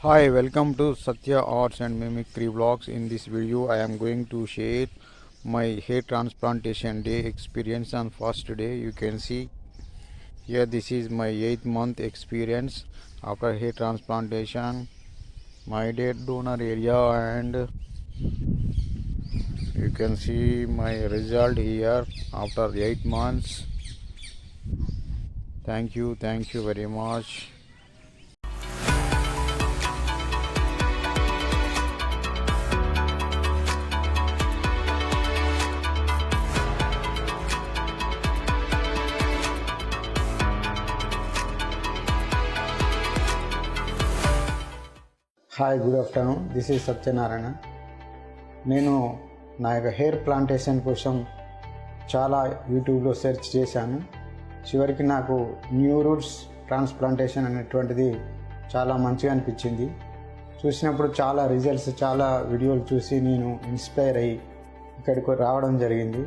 Hi, welcome to Satya Arts and Mimicry Vlogs. In this video, I am going to share my hair transplantation day experience on first day. You can see here this is my 8th month experience after hair transplantation, my dead donor area, and you can see my result here after 8 months. Thank you very much. Hi, good afternoon. This is Satyanarayana. నేను నా యొక్క hair plantation కోసం చాలా యూట్యూబ్లో search చేశాను. చివరికి నాకు new roots transplantation అనేటువంటిది చాలా మంచిగా అనిపించింది. చూసినప్పుడు చాలా రిజల్ట్స్, చాలా వీడియోలు చూసి నేను ఇన్స్పైర్ అయ్యి ఇక్కడికి రావడం జరిగింది.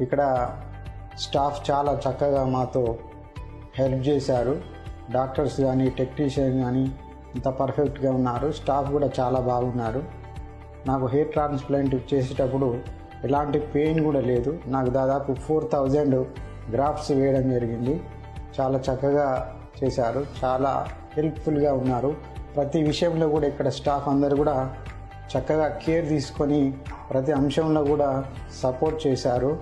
ఇక్కడ స్టాఫ్ చాలా చక్కగా మాతో హెల్ప్ చేశారు. డాక్టర్స్ కానీ టెక్నీషియన్ కానీ ఇంత పర్ఫెక్ట్గా ఉన్నారు. స్టాఫ్ కూడా చాలా బాగున్నారు. నాకు హెయిర్ ట్రాన్స్ప్లాంట్ చేసేటప్పుడు ఎలాంటి పెయిన్ కూడా లేదు. నాకు దాదాపు 4000 గ్రాఫ్ట్స్ వేయడం జరిగింది. చాలా చక్కగా చేశారు. చాలా హెల్ప్ఫుల్గా ఉన్నారు. ప్రతి విషయంలో కూడా ఇక్కడ స్టాఫ్ అందరు కూడా చక్కగా కేర్ తీసుకొని ప్రతి అంశంలో కూడా సపోర్ట్ చేశారు.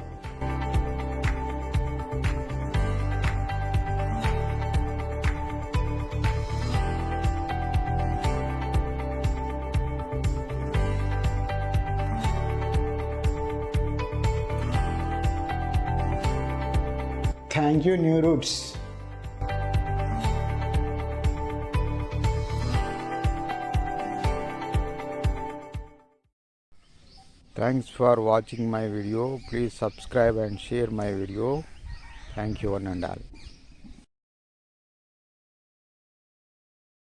Thank you, New Roots. Thanks for watching my video. Please subscribe and share my video. Thank you one and all.